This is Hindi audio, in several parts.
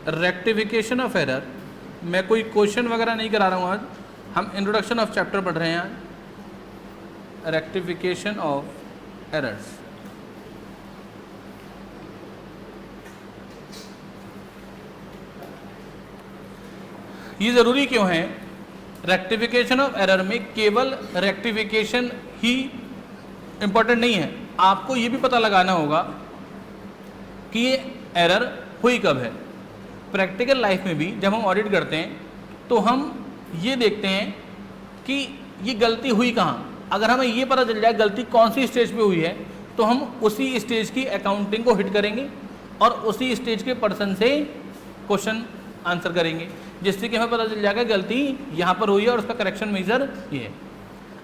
रेक्टिफिकेशन ऑफ एरर, मैं कोई क्वेश्चन वगैरह नहीं करा रहा हूँ आज, हम इंट्रोडक्शन ऑफ चैप्टर पढ़ रहे हैं आज, रेक्टिफिकेशन ऑफ एरर्स। ये ज़रूरी क्यों है? रेक्टिफिकेशन ऑफ एरर में केवल रेक्टिफिकेशन ही इम्पोर्टेंट नहीं है, आपको ये भी पता लगाना होगा कि ये एरर हुई कब है। प्रैक्टिकल लाइफ में भी जब हम ऑडिट करते हैं तो हम ये देखते हैं कि ये गलती हुई कहाँ। अगर हमें ये पता चल जाए गलती कौन सी स्टेज पे हुई है तो हम उसी स्टेज की अकाउंटिंग को हिट करेंगे और उसी स्टेज के पर्सन से क्वेश्चन आंसर करेंगे, जिससे कि हमें पता चल जाएगा गलती यहाँ पर हुई है और उसका करेक्शन मेजर ये है।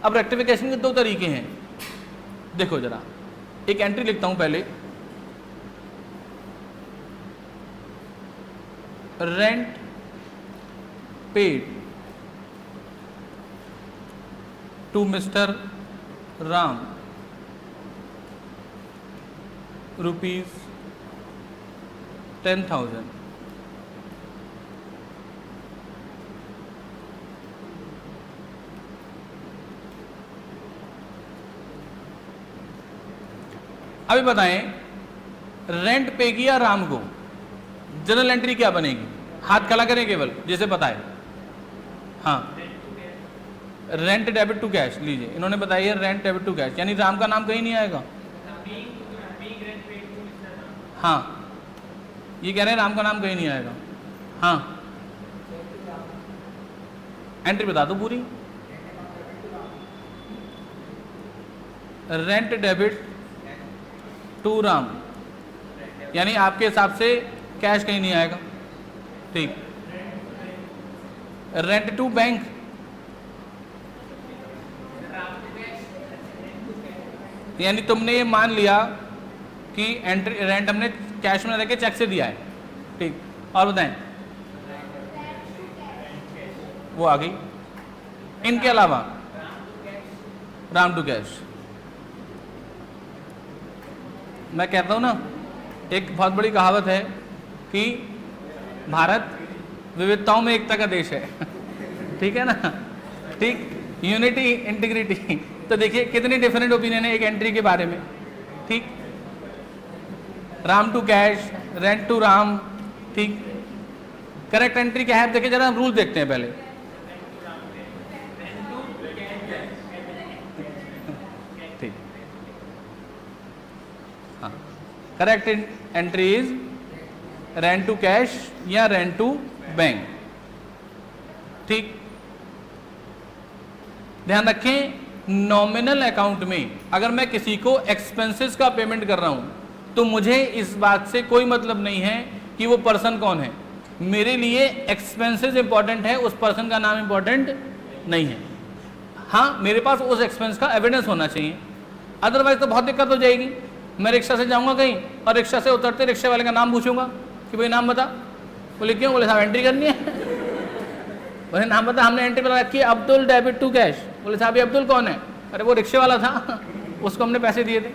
अब रेक्टिफिकेशन के दो तरीके हैं, देखो जरा, एक एंट्री लिखता हूँ पहले, rent paid to mister Ram ₹10,000। अभी बताएं, रेंट पे किया राम को, जनरल एंट्री क्या बनेगी? हाथ खड़ा करें केवल जैसे बताए। हाँ, रेंट डेबिट टू कैश लीजिए, इन्होंने बताया है रेंट डेबिट टू कैश, यानी राम का नाम कहीं नहीं आएगा। हाँ, ये कह रहे हैं राम का नाम कहीं नहीं आएगा। हाँ, एंट्री बता दो पूरी। रेंट डेबिट टू राम, यानी आपके हिसाब से कैश कहीं नहीं आएगा, ठीक। रेंट टू बैंक, यानी तुमने ये मान लिया कि एंट्री रेंट हमने कैश में लेके चेक से दिया है, ठीक। और बताएं, वो आ गई। इनके अलावा राम टू कैश, मैं कहता हूँ ना, एक बहुत बड़ी कहावत है कि भारत विविधताओं में एकता का देश है ठीक है ना, ठीक, यूनिटी इंटीग्रिटी। तो देखिए कितनी डिफरेंट ओपिनियन है एक एंट्री के बारे में, ठीक। Ram to cash, rent to Ram, ठीक। करेक्ट एंट्री क्या है? देखिए जरा हम रूल देखते हैं पहले। ठीक, हाँ, correct entry is rent to cash या रेंट टू बैंक, ठीक। ध्यान रखें, नॉमिनल अकाउंट में अगर मैं किसी को एक्सपेंसेस का पेमेंट कर रहा हूं तो मुझे इस बात से कोई मतलब नहीं है कि वो पर्सन कौन है। मेरे लिए एक्सपेंसेस इंपॉर्टेंट है, उस पर्सन का नाम इंपॉर्टेंट नहीं है। हाँ, मेरे पास उस एक्सपेंस का एविडेंस होना चाहिए, अदरवाइज तो बहुत दिक्कत हो जाएगी। मैं रिक्शा से जाऊंगा कहीं और रिक्शा से उतरते रिक्शे वाले का नाम पूछूंगा कि भाई नाम बता, बोले क्यों? बोले साहब एंट्री करनी है बोले नाम बता, हमने एंट्री बता रखी है अब्दुल डेबिट टू कैश। बोले साहब ये अब्दुल कौन है? अरे वो रिक्शे वाला था उसको हमने पैसे दिए थे।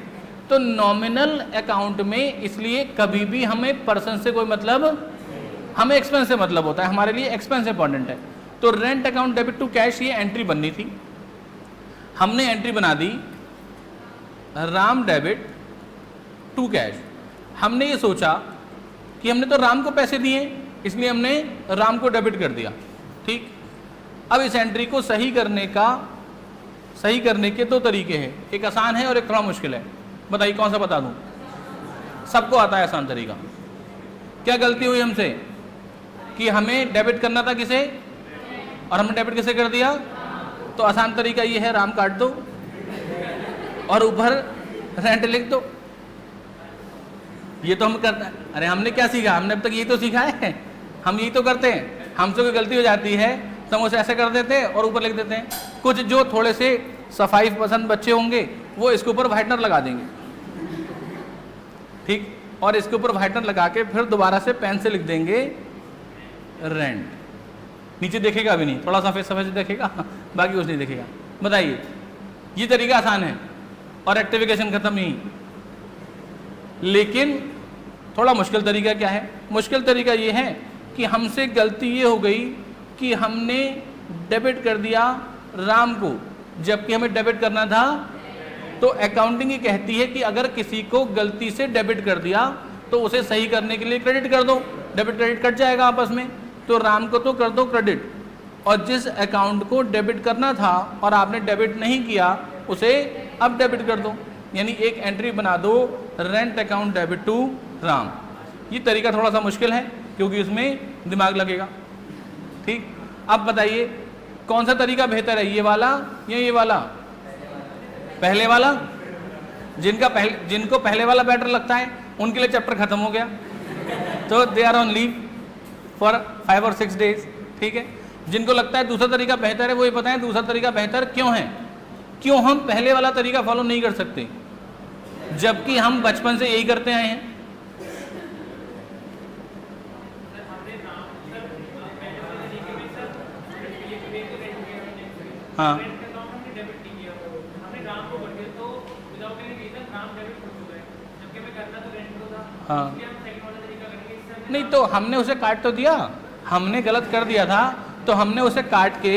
तो नॉमिनल अकाउंट में इसलिए कभी भी हमें पर्सन से कोई मतलब, हमें एक्सपेंस से मतलब होता है, हमारे लिए एक्सपेंस इंपॉर्टेंट है। तो rent account debit to cash ये एंट्री बननी थी, हमने एंट्री बना दी राम डेबिट टू कैश। हमने ये सोचा कि हमने तो राम को पैसे दिए इसलिए हमने राम को डेबिट कर दिया, ठीक। अब इस एंट्री को सही करने के दो तरीके हैं, एक आसान है और एक थोड़ा मुश्किल है। बताइए कौन सा बता दूं? सबको आता है आसान तरीका। क्या गलती हुई हमसे कि हमें डेबिट करना था किसे और हमने डेबिट किसे कर दिया? तो आसान तरीका ये है, राम काट दो और ऊपर रेंट लिख दो। ये तो हम करते हैं। अरे हमने क्या सीखा? हमने अब तक यही तो सीखा है, हम यही तो करते हैं। हमसे कोई गलती हो जाती है तो हम उसे ऐसे कर देते हैं और ऊपर लिख देते हैं। कुछ जो थोड़े से सफाई पसंद बच्चे होंगे वो इसके ऊपर व्हाइटनर लगा देंगे, ठीक, और इसके ऊपर व्हाइटनर लगा के फिर दोबारा से पेन से लिख देंगे रेंट। नीचे देखेगा भी नहीं, थोड़ा सफेद सफेद देखेगा, बाकी कुछ नहीं देखेगा। बताइए, ये तरीका आसान है और रेक्टिफिकेशन खत्म नहीं। लेकिन थोड़ा मुश्किल तरीका क्या है? मुश्किल तरीका ये है कि हमसे गलती ये हो गई कि हमने डेबिट कर दिया राम को, जबकि हमें डेबिट करना था। तो अकाउंटिंग ये कहती है कि अगर किसी को गलती से डेबिट कर दिया तो उसे सही करने के लिए क्रेडिट कर दो, डेबिट क्रेडिट कट जाएगा आपस में। तो राम को तो कर दो क्रेडिट, और जिस अकाउंट को डेबिट करना था और आपने डेबिट नहीं किया उसे अब डेबिट कर दो। यानी एक एंट्री बना दो, rent account debit to Ram. ये तरीका थोड़ा सा मुश्किल है क्योंकि इसमें दिमाग लगेगा। ठीक, अब बताइए कौन सा तरीका बेहतर है, ये वाला या ये वाला? पहले वाला। जिनको पहले वाला बेटर लगता है उनके लिए चैप्टर खत्म हो गया, तो they are on leave for 5 और 6 डेज। ठीक है, जिनको लगता है दूसरा तरीका बेहतर है वो ये बताएं दूसरा तरीका बेहतर क्यों है, क्यों हम पहले वाला तरीका फॉलो नहीं कर सकते जबकि हम बचपन से यही करते आए हैं। हाँ, हाँ, नहीं तो हमने उसे काट तो दिया, हमने गलत कर दिया था तो हमने उसे काट के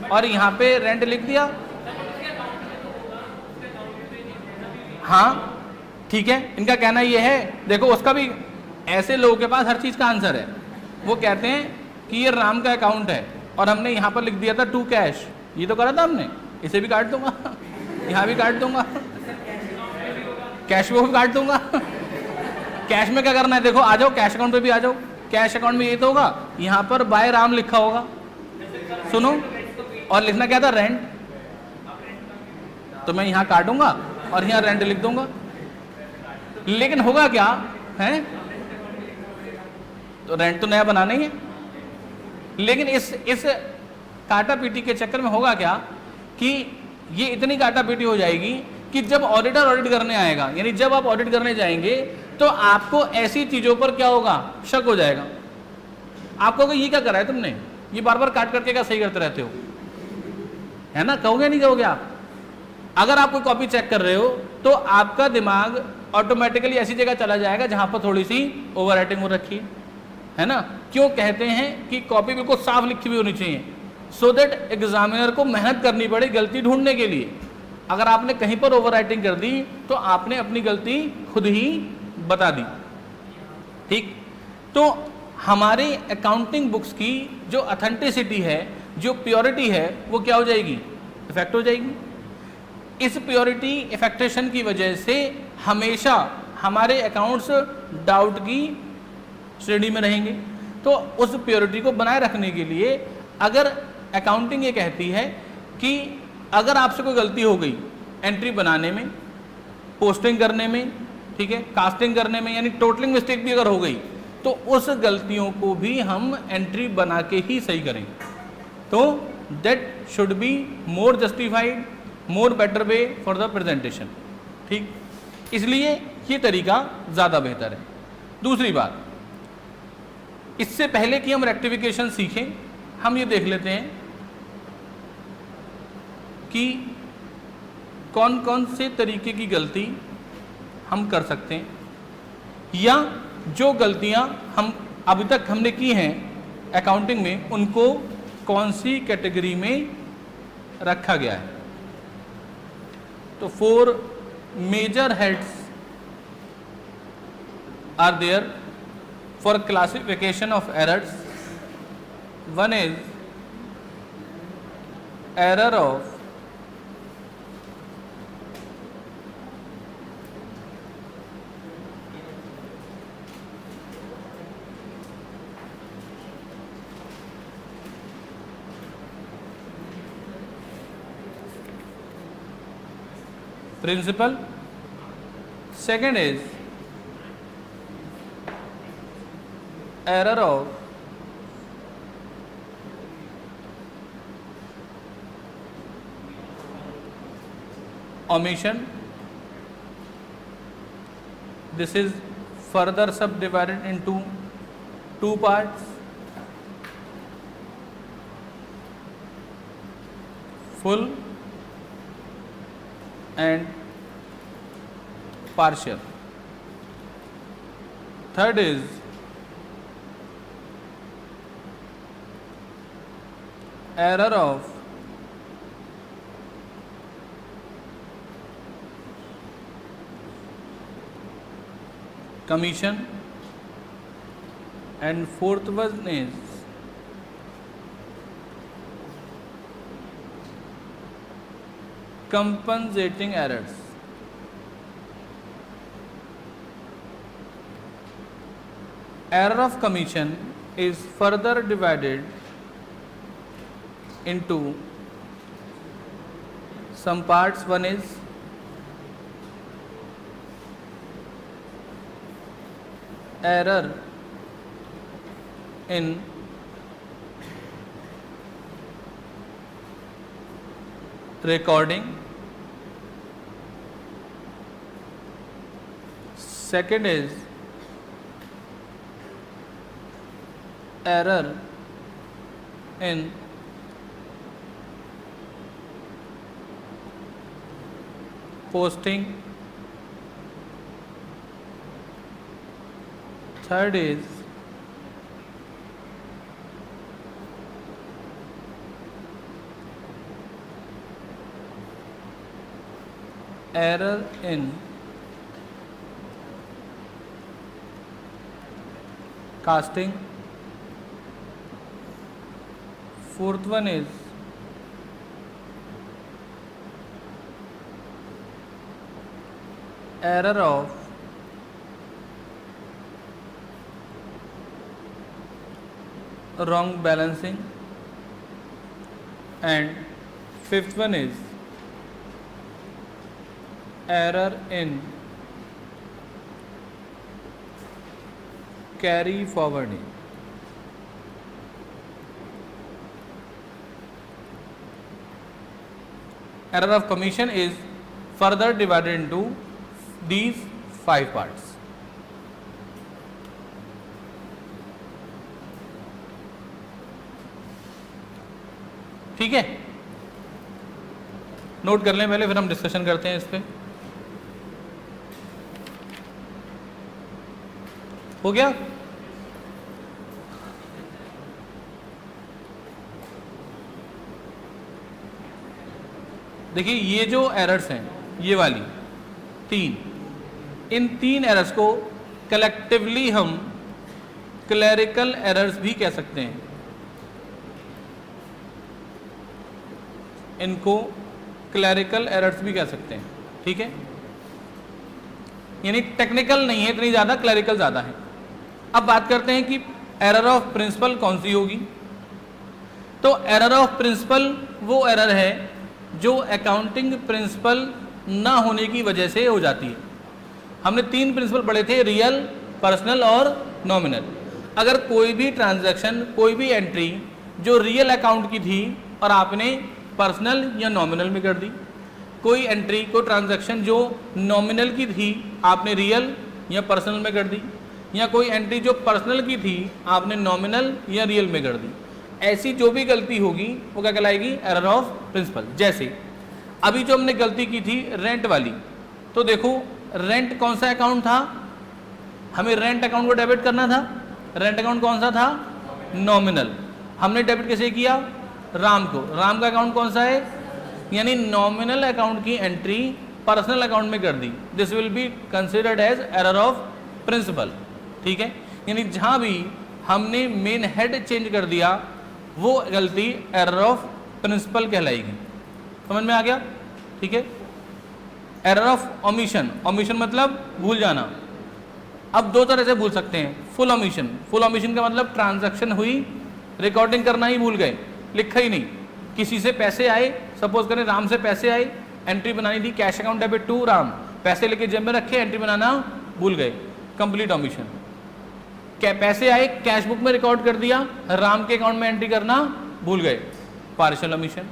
और यहाँ पे रेंट लिख दिया। हाँ ठीक है, इनका कहना ये है, देखो उसका भी, ऐसे लोगों के पास हर चीज़ का आंसर है। वो कहते हैं कि ये राम का अकाउंट है और हमने यहाँ पर लिख दिया था टू कैश, ये तो करा था हमने, इसे भी काट दूंगा यहाँ भी काट दूंगा, कैश में भी काट दूंगा। कैश में क्या करना है, देखो आ जाओ कैश अकाउंट पे भी आ जाओ। कैश अकाउंट में ये तो होगा, यहाँ पर बाय राम लिखा होगा, सुनो, और लिखना क्या था, रेंट। तो मैं यहाँ काटूंगा और यहाँ रेंट लिख दूंगा। लेकिन होगा क्या है, तो रेंट तो नया बनाना ही है। लेकिन इस काटा पीटी के चक्कर में होगा क्या कि ये इतनी काटा पीटी हो जाएगी कि जब ऑडिटर ऑडिट करने आएगा, यानी जब आप ऑडिट करने जाएंगे तो आपको ऐसी चीजों पर क्या होगा, शक हो जाएगा। आपको कहोगे ये क्या करा है तुमने, ये बार बार काट करके क्या सही करते रहते हो, है ना, कहोगे नहीं कहोगे आप? अगर आप कोई कॉपी चेक कर रहे हो तो आपका दिमाग ऑटोमेटिकली ऐसी जगह चला जाएगा जहां पर थोड़ी सी ओवर राइटिंग हो रखी है ना। क्यों कहते हैं कि कॉपी बिल्कुल साफ लिखी हुई होनी चाहिए, सो दैट एग्जामिनर को मेहनत करनी पड़े गलती ढूंढने के लिए। अगर आपने कहीं पर ओवर राइटिंग कर दी तो आपने अपनी गलती खुद ही बता दी। ठीक, तो हमारे अकाउंटिंग बुक्स की जो ऑथेंटिसिटी है, जो प्योरिटी है, वो क्या हो जाएगी, इफेक्ट हो जाएगी। इस प्योरिटी इफेक्टेशन की वजह से हमेशा हमारे अकाउंट्स डाउट की श्रेणी में रहेंगे। तो उस प्योरिटी को बनाए रखने के लिए अगर अकाउंटिंग ये कहती है कि अगर आपसे कोई गलती हो गई एंट्री बनाने में, पोस्टिंग करने में, ठीक है, कास्टिंग करने में, यानी टोटलिंग मिस्टेक भी अगर हो गई तो उस गलतियों को भी हम एंट्री बना के ही सही करें। तो that should be more justified, more better way for the presentation. ठीक, इसलिए ये तरीका ज़्यादा बेहतर है। दूसरी बात, इससे पहले कि हम रेक्टिफिकेशन सीखें, हम ये देख लेते हैं कि कौन कौन से तरीके की गलती हम कर सकते हैं, या जो गलतियां हम अभी तक हमने की हैं अकाउंटिंग में उनको कौन सी कैटेगरी में रखा गया है। तो 4 major heads are there for classification of errors. One is error of principal. Second is error of omission. This is further subdivided into 2 parts: full and partial. Third is error of commission, and fourth one is compensating errors. Error of commission is further divided into some parts. One is error in recording, second is error in posting, third is error in casting, fourth one is error of wrong balancing, and fifth one is error in carry forwarding. Error of commission is further divided into these 5 parts. ठीक है, नोट कर लें पहले, फिर हम डिस्कशन करते हैं इस पे। हो गया? देखिए ये जो एरर्स हैं, ये वाली 3, इन 3 एरर्स को कलेक्टिवली हम क्लरिकल एरर्स भी कह सकते हैं। इनको क्लरिकल एरर्स भी कह सकते हैं, ठीक है, यानी टेक्निकल नहीं है इतनी ज़्यादा, क्लरिकल ज़्यादा है। अब बात करते हैं कि एरर ऑफ प्रिंसिपल कौन सी होगी। तो एरर ऑफ प्रिंसिपल वो एरर है जो अकाउंटिंग प्रिंसिपल ना होने की वजह से हो जाती है। हमने 3 प्रिंसिपल पढ़े थे, रियल, पर्सनल और नॉमिनल। अगर कोई भी ट्रांजैक्शन, कोई भी एंट्री जो रियल अकाउंट की थी और आपने पर्सनल या नॉमिनल में कर दी, कोई एंट्री, कोई ट्रांजैक्शन जो नॉमिनल की थी आपने रियल या पर्सनल में कर दी, या कोई एंट्री जो पर्सनल की थी आपने नॉमिनल या रियल में कर दी, ऐसी जो भी गलती होगी वो क्या कहलाएगी? Error of principle. जैसे अभी जो हमने गलती की थी रेंट वाली, तो देखो रेंट कौन सा अकाउंट था, हमें रेंट अकाउंट को डेबिट करना था। रेंट अकाउंट कौन सा था? नॉमिनल। हमने डेबिट कैसे किया? राम को। राम का अकाउंट कौन सा है? यानी नॉमिनल अकाउंट की एंट्री पर्सनल अकाउंट में कर दी। This will be considered as error of principle, ठीक है। यानी जहां भी हमने मेन हेड चेंज कर दिया वो गलती एरर ऑफ प्रिंसिपल कहलाएगी। समझ में आ गया? ठीक है। एरर ऑफ ओमिशन, ओमिशन मतलब भूल जाना। अब 2 तरह से भूल सकते हैं। फुल ओमिशन, फुल ओमिशन का मतलब ट्रांजैक्शन हुई, रिकॉर्डिंग करना ही भूल गए, लिखा ही नहीं। किसी से पैसे आए, सपोज करें राम से पैसे आए, एंट्री बनानी थी cash account debit to Ram, पैसे लेके जेब में रखे, एंट्री बनाना भूल गए, कंप्लीट ओमिशन। क्या पैसे आए, कैश बुक में रिकॉर्ड कर दिया, राम के अकाउंट में एंट्री करना भूल गए, पार्शियल ओमिशन।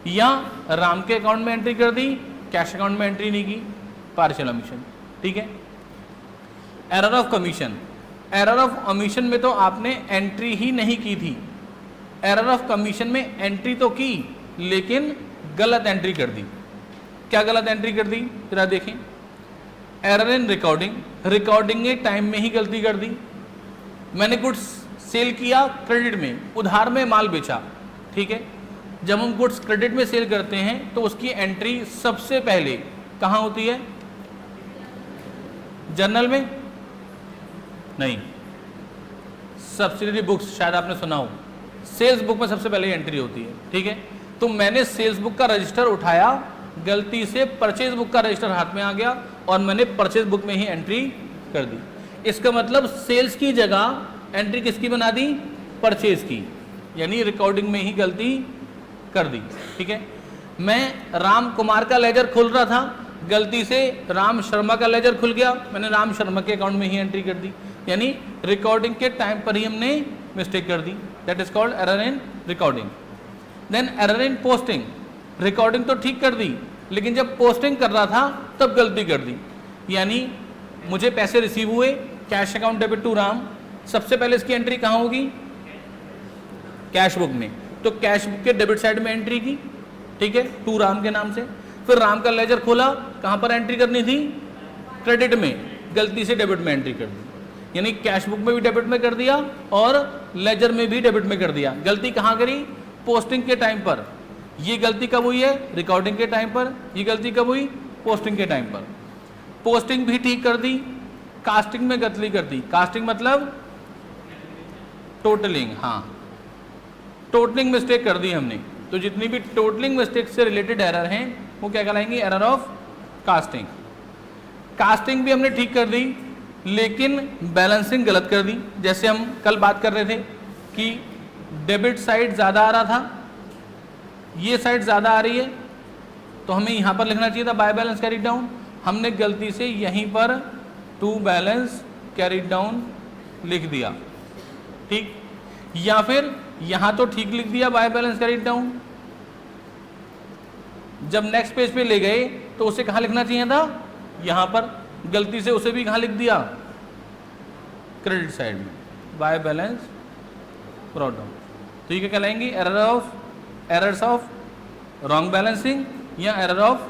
या राम के अकाउंट में एंट्री कर दी, कैश अकाउंट में एंट्री नहीं की, पार्शियल ओमिशन, ठीक है। Error of commission, error of omission में तो आपने एंट्री ही नहीं की थी। एरर ऑफ कमीशन में एंट्री तो की लेकिन गलत एंट्री कर दी। क्या गलत एंट्री कर दी जरा देखें। एरर इन रिकॉर्डिंग, रिकॉर्डिंग के टाइम में ही गलती कर दी। मैंने गुड्स सेल किया क्रेडिट में, उधार में माल बेचा, ठीक है। जब हम गुड्स क्रेडिट में सेल करते हैं तो उसकी एंट्री सबसे पहले कहाँ होती है? जर्नल में नहीं, सब्सिडरी बुक्स शायद आपने सुना हो, सेल्स बुक में सबसे पहले एंट्री होती है। ठीक है, तो मैंने सेल्स बुक का रजिस्टर उठाया, गलती से परचेज बुक का रजिस्टर हाथ में आ गया और मैंने परचेज बुक में ही एंट्री कर दी। इसका मतलब सेल्स की जगह एंट्री किसकी बना दी? परचेज की, यानी रिकॉर्डिंग में ही गलती कर दी। ठीक है, मैं राम कुमार का लेजर खोल रहा था, गलती से राम शर्मा का लेजर खुल गया, मैंने राम शर्मा के अकाउंट में ही एंट्री कर दी, यानी रिकॉर्डिंग के टाइम पर ही हमने मिस्टेक कर दी। That is called error in recording. Then error in posting, recording तो ठीक कर दी लेकिन जब पोस्टिंग कर रहा था तब गलती कर दी, यानी मुझे पैसे रिसीव हुए, cash account debit to Ram, सबसे पहले इसकी एंट्री कहाँ होगी? कैश बुक में, तो कैश बुक के डेबिट साइड में एंट्री की। ठीक है, टू राम के नाम से। फिर राम का लेजर खोला, कहाँ पर एंट्री करनी थी? क्रेडिट में, गलती से डेबिट में एंट्री कर दी, यानी कैश बुक में भी डेबिट में कर दिया और लेजर में भी डेबिट में कर दिया। गलती कहाँ करी? पोस्टिंग के टाइम पर। ये गलती कब हुई है? रिकॉर्डिंग के टाइम पर। ये गलती कब हुई? पोस्टिंग के टाइम पर। पोस्टिंग भी ठीक कर दी, कास्टिंग में गलती कर दी। कास्टिंग मतलब टोटलिंग, हाँ, टोटलिंग मिस्टेक कर दी हमने। तो जितनी भी टोटलिंग मिस्टेक से रिलेटेड एरर हैं वो क्या कहलाएंगी? Error of casting. कास्टिंग भी हमने ठीक कर दी लेकिन बैलेंसिंग गलत कर दी। जैसे हम कल बात कर रहे थे कि डेबिट साइड ज़्यादा आ रहा था, ये साइड ज़्यादा आ रही है, तो हमें यहाँ पर लिखना चाहिए था बाय बैलेंस कैरी डाउन, हमने गलती से यहीं पर टू बैलेंस कैरी डाउन लिख दिया। ठीक, या फिर यहाँ तो ठीक लिख दिया बाय बैलेंस कैरी डाउन, जब नेक्स्ट पेज पे ले गए तो उसे कहाँ लिखना चाहिए था? यहाँ पर, गलती से उसे भी कहाँ लिख दिया? क्रेडिट साइड में, बाय बैलेंस ब्रॉट डाउन। तो ये क्या कहलाएंगी? एरर्स ऑफ रॉन्ग बैलेंसिंग या एरर ऑफ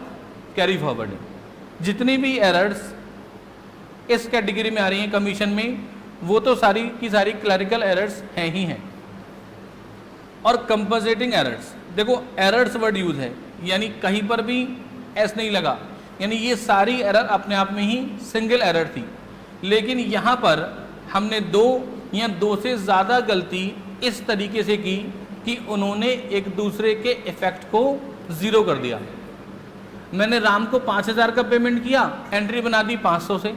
कैरी फॉरवर्डिंग। जितनी भी एरर्स इस कैटेगरी में आ रही हैं कमीशन में, वो तो सारी की सारी क्लरिकल एरर्स हैं ही हैं। और कंपनसेटिंग एरर्स, देखो एरर्स वर्ड यूज है, यानी कहीं पर भी एस नहीं लगा, यानी ये सारी एरर अपने आप में ही सिंगल एरर थी, लेकिन यहाँ पर हमने दो या दो से ज़्यादा गलती इस तरीके से की कि उन्होंने एक दूसरे के इफेक्ट को ज़ीरो कर दिया। मैंने राम को 5000 का पेमेंट किया, एंट्री बना दी 500 से,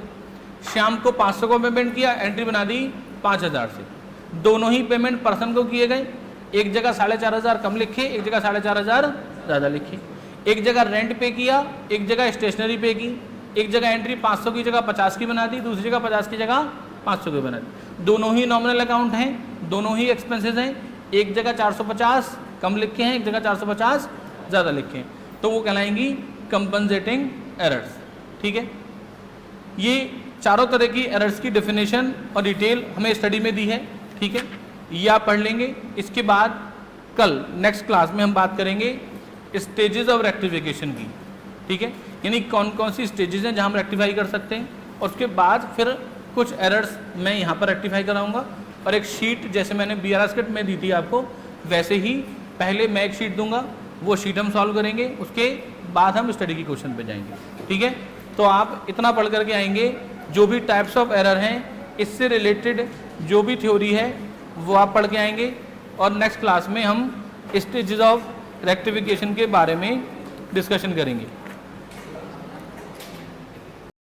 श्याम को 500 का पेमेंट किया, एंट्री बना दी 5000 से। दोनों ही पेमेंट पर्सन को किए गए, एक जगह 4500 कम लिखे, एक जगह 4500 ज़्यादा लिखे, एक जगह रेंट पे किया, एक जगह स्टेशनरी पे की, एक जगह एंट्री 500 की जगह 50 की बना दी, दूसरी जगह 50 की जगह 500 की बना दी। दोनों ही नॉमिनल अकाउंट हैं, दोनों ही एक्सपेंसेस हैं, एक जगह 450 कम लिखे हैं, एक जगह 450 ज़्यादा लिखे हैं, तो वो कहलाएंगी कंपनसेटिंग एरर्स। ठीक है, ये चारों तरह की एरर्स की डेफिनेशन और डिटेल हमें स्टडी में दी है। ठीक है, ये आप पढ़ लेंगे। इसके बाद कल नेक्स्ट क्लास में हम बात करेंगे स्टेजेस ऑफ रेक्टिफिकेशन की। ठीक है, यानी कौन कौन सी स्टेजेस हैं जहाँ हम रेक्टिफाई कर सकते हैं, और उसके बाद फिर कुछ एरर्स मैं यहाँ पर रेक्टिफाई कराऊंगा, और एक शीट जैसे मैंने BRS किट में दी थी आपको, वैसे ही पहले मैं एक शीट दूंगा, वो शीट हम सॉल्व करेंगे, उसके बाद हम स्टडी की क्वेश्चन पे जाएंगे। ठीक है, तो आप इतना पढ़ करके आएंगे, जो भी टाइप्स ऑफ एरर हैं इससे रिलेटेड जो भी थ्योरी है वो आप पढ़ के आएंगे, और नेक्स्ट क्लास में हम स्टेजेस ऑफ रेक्टिफिकेशन के बारे में डिस्कशन करेंगे।